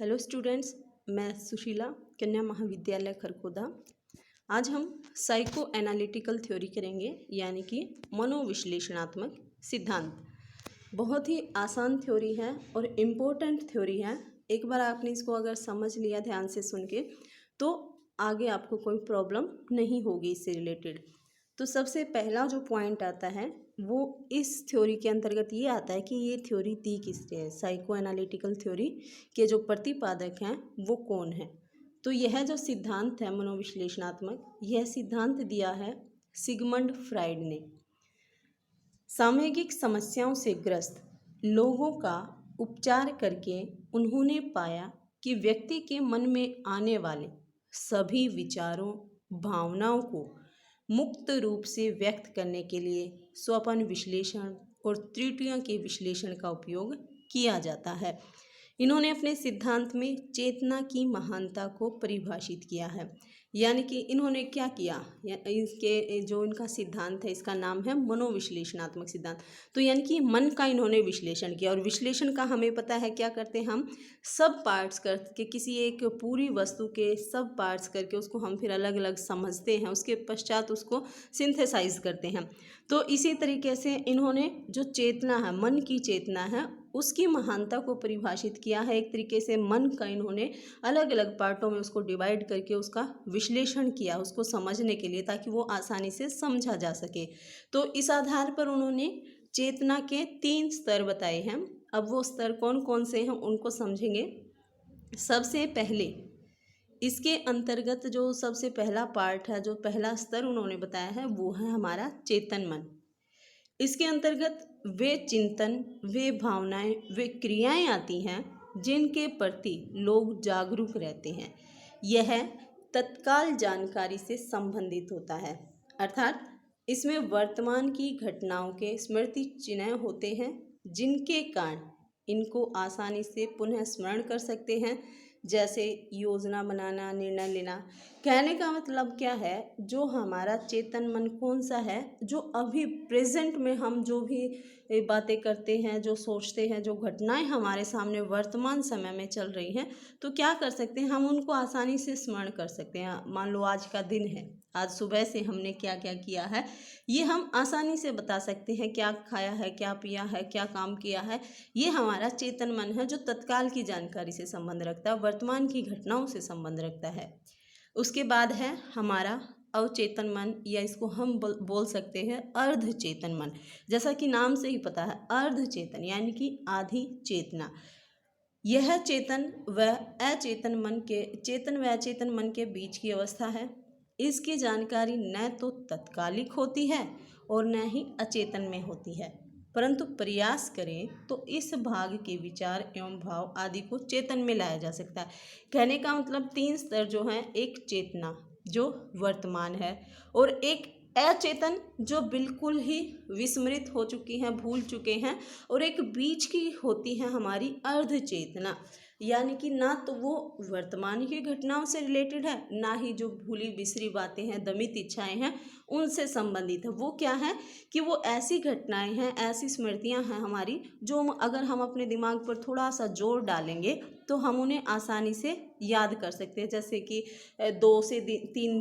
Hello students, मैं सुशीला, कन्या महाविद्यालय खरखोदा। आज हम साइको एनालिटिकल थ्योरी करेंगे, यानी कि मनोविश्लेषणात्मक सिद्धांत। बहुत ही आसान थ्योरी है और इम्पोर्टेंट थ्योरी है। एक बार आपने इसको अगर समझ लिया ध्यान से सुन के, तो आगे आपको कोई प्रॉब्लम नहीं होगी इससे रिलेटेड। तो सबसे पहला जो पॉइंट आता है वो इस थ्योरी के अंतर्गत ये आता है कि ये थ्योरी दी किसने है। साइको एनालिटिकल थ्योरी के जो प्रतिपादक हैं वो कौन है। तो यह जो सिद्धांत है मनोविश्लेषणात्मक, यह सिद्धांत दिया है सिगमंड फ्राइड ने। सामूहिक समस्याओं से ग्रस्त लोगों का उपचार करके उन्होंने पाया कि व्यक्ति के मन में आने वाले सभी विचारों, भावनाओं को मुक्त रूप से व्यक्त करने के लिए स्वपन विश्लेषण और त्रुटियों के विश्लेषण का उपयोग किया जाता है। इन्होंने अपने सिद्धांत में चेतना की महानता को परिभाषित किया है। यानी कि इन्होंने क्या किया, इसके जो इनका सिद्धांत है इसका नाम है मनोविश्लेषणात्मक सिद्धांत। तो यानी कि मन का इन्होंने विश्लेषण किया, और विश्लेषण का हमें पता है क्या करते हैं हम, सब पार्ट्स करके किसी एक पूरी वस्तु के सब पार्ट्स करके उसको हम फिर अलग अलग समझते हैं, उसके पश्चात उसको सिंथेसाइज करते हैं। तो इसी तरीके से इन्होंने जो चेतना है, मन की चेतना है, उसकी महानता को परिभाषित किया है। एक तरीके से मन का इन्होंने अलग अलग पार्टों में उसको डिवाइड करके उसका विश्लेषण किया उसको समझने के लिए, ताकि वो आसानी से समझा जा सके। तो इस आधार पर उन्होंने चेतना के 3 स्तर बताए हैं। अब वो स्तर कौन कौन से हैं उनको समझेंगे। सबसे पहले इसके अंतर्गत जो सबसे पहला पार्ट है, जो पहला स्तर उन्होंने बताया है, वो है हमारा चेतन मन। इसके अंतर्गत वे चिंतन, वे भावनाएं, वे क्रियाएं आती हैं जिनके प्रति लोग जागरूक रहते हैं। यह तत्काल जानकारी से संबंधित होता है, अर्थात इसमें वर्तमान की घटनाओं के स्मृति चिन्ह होते हैं जिनके कारण इनको आसानी से पुनः स्मरण कर सकते हैं, जैसे योजना बनाना, निर्णय लेना। कहने का मतलब क्या है, जो हमारा चेतन मन कौन सा है, जो अभी प्रेजेंट में हम जो भी बातें करते हैं, जो सोचते हैं, जो घटनाएं हमारे सामने वर्तमान समय में चल रही हैं, तो क्या कर सकते हैं, हम उनको आसानी से स्मरण कर सकते हैं। मान लो आज का दिन है, आज सुबह से हमने क्या क्या किया है, ये हम आसानी से बता सकते हैं। क्या खाया है, क्या पिया है, क्या काम किया है। ये हमारा चेतन मन है जो तत्काल की जानकारी से संबंध रखता है, वर्तमान की घटनाओं से संबंध रखता है। उसके बाद है हमारा अवचेतन मन, या इसको हम बोल सकते हैं अर्ध चेतन मन। जैसा कि नाम से ही पता है, अर्ध चेतन यानी कि आधी चेतना। यह चेतन व अचेतन मन के बीच की अवस्था है। इसकी जानकारी न तो तत्कालिक होती है और न ही अचेतन में होती है, परंतु प्रयास करें तो इस भाग के विचार एवं भाव आदि को चेतन में लाया जा सकता है। कहने का मतलब 3 स्तर जो हैं, एक चेतना जो वर्तमान है, और एक अचेतन जो बिल्कुल ही विस्मृत हो चुकी हैं, भूल चुके हैं, और एक बीच की होती है हमारी अर्ध चेतना, यानी कि ना तो वो वर्तमान की घटनाओं से रिलेटेड है, ना ही जो भूली बिसरी बातें हैं, दमित इच्छाएं हैं, उनसे संबंधित है। वो क्या है कि वो ऐसी घटनाएं हैं, ऐसी स्मृतियां हैं हमारी, जो अगर हम अपने दिमाग पर थोड़ा सा जोर डालेंगे तो हम उन्हें आसानी से याद कर सकते हैं। जैसे कि 2 से 3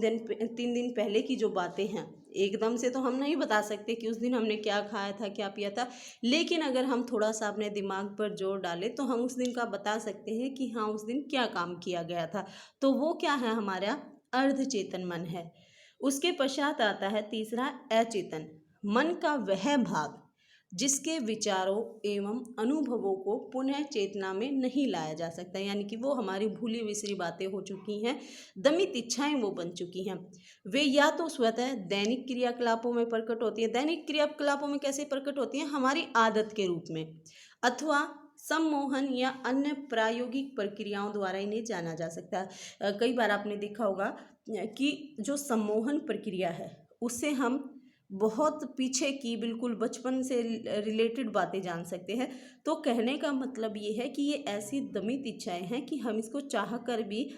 दिन पहले की जो बातें हैं, एकदम से तो हम नहीं बता सकते कि उस दिन हमने क्या खाया था, क्या पिया था, लेकिन अगर हम थोड़ा सा अपने दिमाग पर जोर डालें तो हम उस दिन का बता सकते हैं कि हाँ, उस दिन क्या काम किया गया था। तो वो क्या है, हमारा अर्धचेतन मन है। उसके पश्चात आता है तीसरा अचेतन मन का वह भाग जिसके विचारों एवं अनुभवों को पुनः चेतना में नहीं लाया जा सकता, यानी कि वो हमारी भूली बिसरी बातें हो चुकी हैं, दमित इच्छाएं वो बन चुकी हैं। वे या तो स्वतः दैनिक क्रियाकलापों में प्रकट होती है। दैनिक क्रियाकलापों में कैसे प्रकट होती हैं, हमारी आदत के रूप में, अथवा सम्मोहन या अन्य प्रायोगिक प्रक्रियाओं द्वारा इन्हें जाना जा सकता है। कई बार आपने देखा होगा कि जो सम्मोहन प्रक्रिया है उससे हम बहुत पीछे की, बिल्कुल बचपन से रिलेटेड बातें जान सकते हैं। तो कहने का मतलब ये है कि ये ऐसी दमित इच्छाएं हैं कि हम इसको चाह कर भी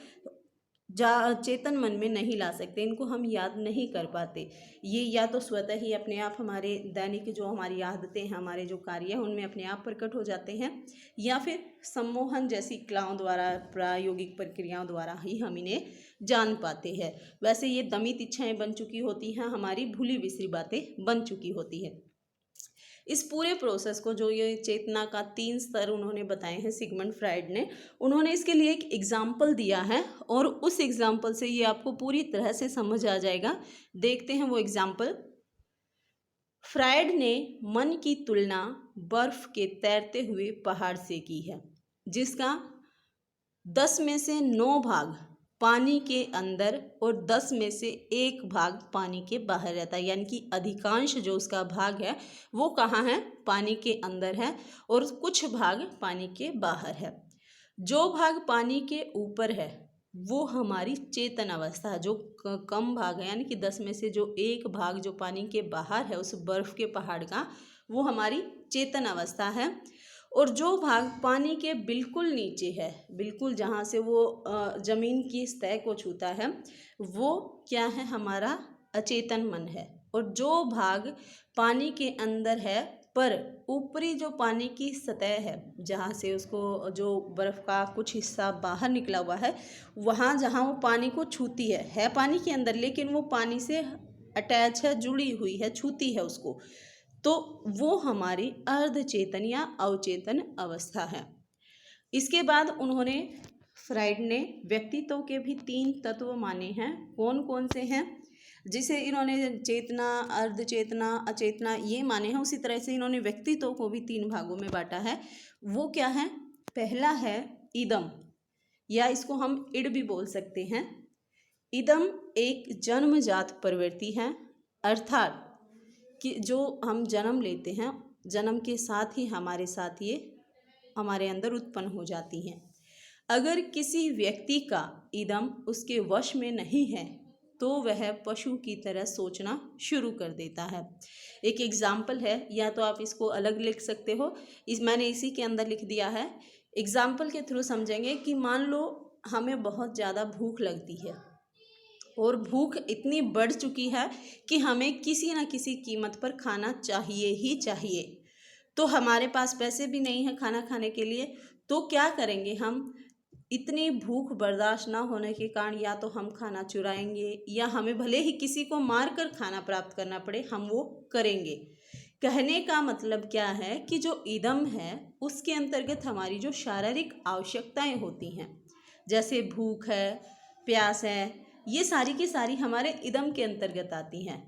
चेतन मन में नहीं ला सकते, इनको हम याद नहीं कर पाते। ये या तो स्वतः ही अपने आप हमारे दैनिक जो हमारी आदतें हैं, हमारे जो कार्य हैं उनमें अपने आप प्रकट हो जाते हैं, या फिर सम्मोहन जैसी कलाओं द्वारा, प्रायोगिक प्रक्रियाओं द्वारा ही हम इन्हें जान पाते हैं। वैसे ये दमित इच्छाएं बन चुकी होती हैं, हमारी भूली बिसरी बातें बन चुकी होती है। इस पूरे प्रोसेस को, जो ये चेतना का 3 स्तर उन्होंने बताए हैं सिगमंड फ्राइड ने, उन्होंने इसके लिए एक एग्जाम्पल दिया है और उस एग्जाम्पल से ये आपको पूरी तरह से समझ आ जाएगा। देखते हैं वो एग्जाम्पल। फ्राइड ने मन की तुलना बर्फ के तैरते हुए पहाड़ से की है, जिसका 10 में से 9 भाग पानी के अंदर और 10 में से 1 भाग पानी के बाहर रहता है। यानी कि अधिकांश जो उसका भाग है वो कहाँ है? पानी के अंदर है और कुछ भाग पानी के बाहर है। जो भाग पानी के ऊपर है वो हमारी चेतन अवस्था है। जो कम भाग है, यानी कि 10 में से जो 1 भाग जो पानी के बाहर है उस बर्फ़ के पहाड़ का, वो हमारी चेतन अवस्था है। और जो भाग पानी के बिल्कुल नीचे है, बिल्कुल जहाँ से वो ज़मीन की सतह को छूता है, वो क्या है? हमारा अचेतन मन है। और जो भाग पानी के अंदर है पर ऊपरी जो पानी की सतह है, जहाँ से उसको जो बर्फ़ का कुछ हिस्सा बाहर निकला हुआ है, वहाँ जहाँ वो पानी को छूती है पानी के अंदर, लेकिन वो पानी से अटैच है, जुड़ी हुई है, छूती है उसको, तो वो हमारी अर्धचेतन या अवचेतन अवस्था है। इसके बाद उन्होंने, फ्राइड ने, व्यक्तित्व के भी 3 तत्व माने हैं। कौन कौन से हैं? जिसे इन्होंने चेतना, अर्धचेतना, अचेतना ये माने हैं, उसी तरह से इन्होंने व्यक्तित्व को भी 3 भागों में बांटा है। वो क्या है? पहला है इदम, या इसको हम इड भी बोल सकते हैं। इदम एक जन्मजात प्रवृत्ति है, अर्थात कि जो हम जन्म लेते हैं, जन्म के साथ ही हमारे साथ ये हमारे अंदर उत्पन्न हो जाती हैं। अगर किसी व्यक्ति का इदम उसके वश में नहीं है तो वह पशु की तरह सोचना शुरू कर देता है। एक एग्जाम्पल है, या तो आप इसको अलग लिख सकते हो, मैंने इसी के अंदर लिख दिया है। एग्जाम्पल के थ्रू समझेंगे कि मान लो हमें बहुत ज़्यादा भूख लगती है और भूख इतनी बढ़ चुकी है कि हमें किसी न किसी कीमत पर खाना चाहिए ही चाहिए। तो हमारे पास पैसे भी नहीं है खाना खाने के लिए, तो क्या करेंगे हम? इतनी भूख बर्दाश्त ना होने के कारण या तो हम खाना चुराएंगे, या हमें भले ही किसी को मार कर खाना प्राप्त करना पड़े, हम वो करेंगे। कहने का मतलब क्या है कि जो इदम है उसके अंतर्गत हमारी जो शारीरिक आवश्यकताएं होती हैं, जैसे भूख है, प्यास है, ये सारी की सारी हमारे इदम के अंतर्गत आती हैं।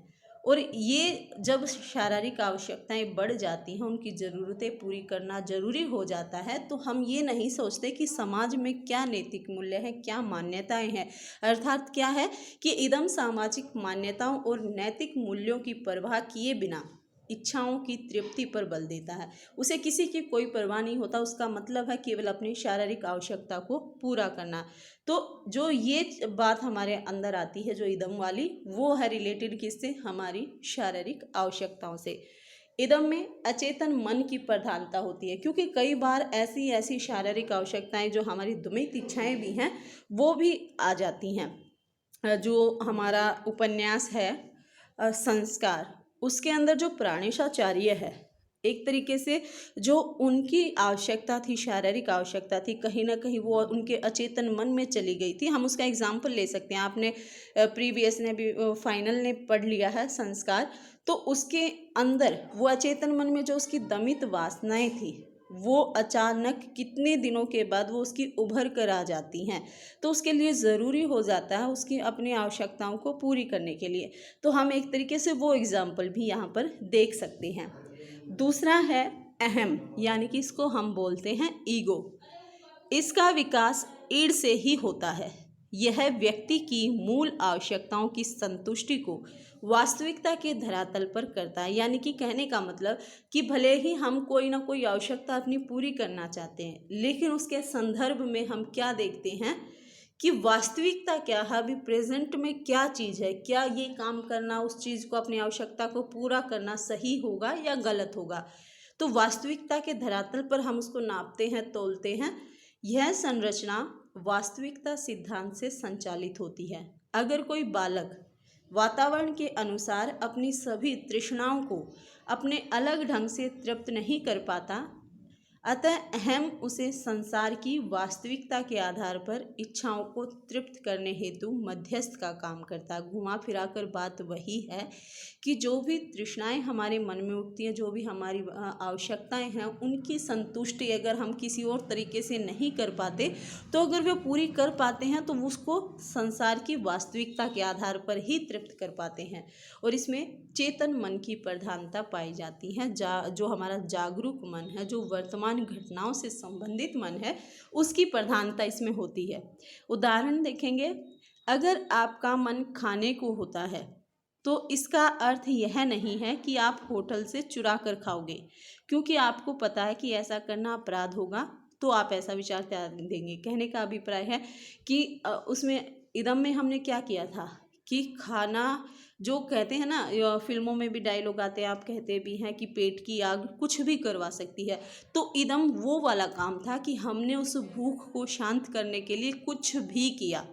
और ये जब शारीरिक आवश्यकताएं बढ़ जाती हैं, उनकी ज़रूरतें पूरी करना ज़रूरी हो जाता है, तो हम ये नहीं सोचते कि समाज में क्या नैतिक मूल्य है, क्या मान्यताएं हैं। अर्थात क्या है कि इदम सामाजिक मान्यताओं और नैतिक मूल्यों की परवाह किए बिना इच्छाओं की तृप्ति पर बल देता है। उसे किसी की कोई परवाह नहीं होता, उसका मतलब है केवल अपनी शारीरिक आवश्यकता को पूरा करना। तो जो ये बात हमारे अंदर आती है, जो इदम वाली, वो है रिलेटेड किससे? हमारी शारीरिक आवश्यकताओं से। इदम में अचेतन मन की प्रधानता होती है, क्योंकि कई बार ऐसी ऐसी शारीरिक आवश्यकताएं जो हमारी दुमित इच्छाएं भी हैं वो भी आ जाती हैं। जो हमारा उपन्यास है संस्कार, उसके अंदर जो प्राणेशाचार्य है, एक तरीके से जो उनकी आवश्यकता थी, शारीरिक आवश्यकता थी, कहीं ना कहीं वो उनके अचेतन मन में चली गई थी। हम उसका एग्जाम्पल ले सकते हैं, आपने प्रीवियस ने भी, फाइनल ने पढ़ लिया है संस्कार, तो उसके अंदर वो अचेतन मन में जो उसकी दमित वासनाएं थी, वो अचानक कितने दिनों के बाद वो उसकी उभर कर आ जाती हैं। तो उसके लिए ज़रूरी हो जाता है उसकी अपनी आवश्यकताओं को पूरी करने के लिए। तो हम एक तरीके से वो एग्जाम्पल भी यहाँ पर देख सकते हैं। दूसरा है अहम, यानी कि इसको हम बोलते हैं ईगो। इसका विकास ईड़ से ही होता है। यह व्यक्ति की मूल आवश्यकताओं की संतुष्टि को वास्तविकता के धरातल पर करता है। यानी कि कहने का मतलब कि भले ही हम कोई ना कोई आवश्यकता अपनी पूरी करना चाहते हैं, लेकिन उसके संदर्भ में हम क्या देखते हैं कि वास्तविकता क्या है, अभी प्रेजेंट में क्या चीज़ है, क्या ये काम करना, उस चीज़ को, अपनी आवश्यकता को पूरा करना सही होगा या गलत होगा। तो वास्तविकता के धरातल पर हम उसको नापते हैं, तोलते हैं। यह संरचना वास्तविकता सिद्धांत से संचालित होती है। अगर कोई बालक वातावरण के अनुसार अपनी सभी तृष्णाओं को अपने अलग ढंग से तृप्त नहीं कर पाता, अतः अहम उसे संसार की वास्तविकता के आधार पर इच्छाओं को तृप्त करने हेतु मध्यस्थ का काम करता है। घुमा फिरा कर बात वही है कि जो भी तृष्णाएं हमारे मन में उठती हैं, जो भी हमारी आवश्यकताएं हैं, उनकी संतुष्टि अगर हम किसी और तरीके से नहीं कर पाते, तो अगर वे पूरी कर पाते हैं तो उसको संसार की वास्तविकता के आधार पर ही तृप्त कर पाते हैं। और इसमें चेतन मन की प्रधानता पाई जाती है। जो हमारा जागरूक मन है, जो वर्तमान घटनाओं से संबंधित मन है, उसकी प्रधानता इसमें होती है। उदाहरण देखेंगे, अगर आपका मन खाने को होता है तो इसका अर्थ यह नहीं है कि आप होटल से चुरा कर खाओगे, क्योंकि आपको पता है कि ऐसा करना अपराध होगा, तो आप ऐसा विचार त्याग देंगे। कहने का अभिप्राय है कि उसमें इदम में हमने क्या किया था कि खाना, जो कहते हैं ना, फिल्मों में भी डायलॉग आते हैं, आप कहते भी हैं कि पेट की आग कुछ भी करवा सकती है, तो इदम वो वाला काम था कि हमने उस भूख को शांत करने के लिए कुछ भी किया।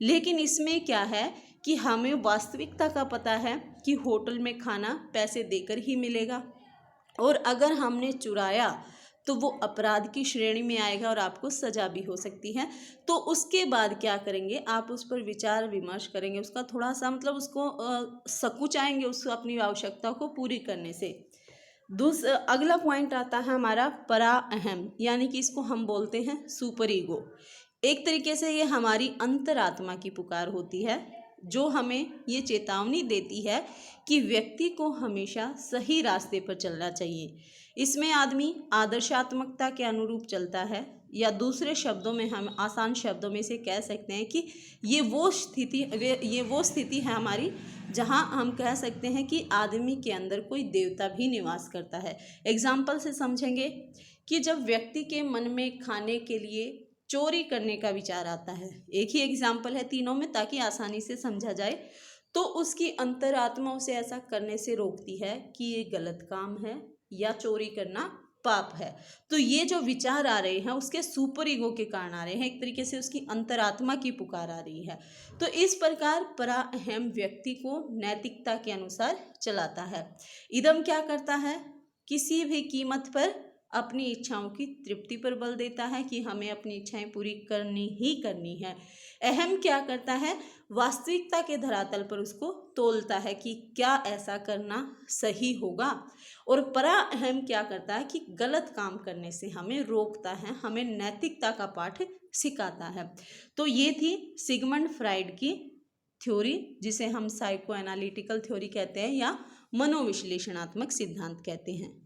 लेकिन इसमें क्या है कि हमें वास्तविकता का पता है कि होटल में खाना पैसे देकर ही मिलेगा, और अगर हमने चुराया तो वो अपराध की श्रेणी में आएगा और आपको सज़ा भी हो सकती है। तो उसके बाद क्या करेंगे, आप उस पर विचार विमर्श करेंगे, उसका थोड़ा सा मतलब उसको सकुचाएंगे, उसको अपनी आवश्यकता को पूरी करने से। अगला पॉइंट आता है हमारा परा अहम, यानी कि इसको हम बोलते हैं सुपर ईगो। एक तरीके से ये हमारी अंतरात्मा की पुकार होती है, जो हमें ये चेतावनी देती है कि व्यक्ति को हमेशा सही रास्ते पर चलना चाहिए। इसमें आदमी आदर्शात्मकता के अनुरूप चलता है, या दूसरे शब्दों में, हम आसान शब्दों में से कह सकते हैं कि ये वो स्थिति है हमारी, जहाँ हम कह सकते हैं कि आदमी के अंदर कोई देवता भी निवास करता है। एग्जाम्पल से समझेंगे कि जब व्यक्ति के मन में खाने के लिए चोरी करने का विचार आता है, एक ही एग्जाम्पल है तीनों में ताकि आसानी से समझा जाए, तो उसकी अंतरात्मा उसे ऐसा करने से रोकती है कि ये गलत काम है या चोरी करना पाप है। तो ये जो विचार आ रहे हैं उसके सुपर ईगो के कारण आ रहे हैं, एक तरीके से उसकी अंतरात्मा की पुकार आ रही है। तो इस प्रकार परा अहम व्यक्ति को नैतिकता के अनुसार चलाता है। इदम क्या करता है, किसी भी कीमत पर अपनी इच्छाओं की तृप्ति पर बल देता है कि हमें अपनी इच्छाएं पूरी करनी ही करनी है। अहम क्या करता है, वास्तविकता के धरातल पर उसको तोलता है कि क्या ऐसा करना सही होगा। और परा अहम क्या करता है कि गलत काम करने से हमें रोकता है, हमें नैतिकता का पाठ सिखाता है। तो ये थी सिगमंड फ्राइड की थ्योरी, जिसे हम साइको एनालिटिकल थ्योरी कहते हैं या मनोविश्लेषणात्मक सिद्धांत कहते हैं।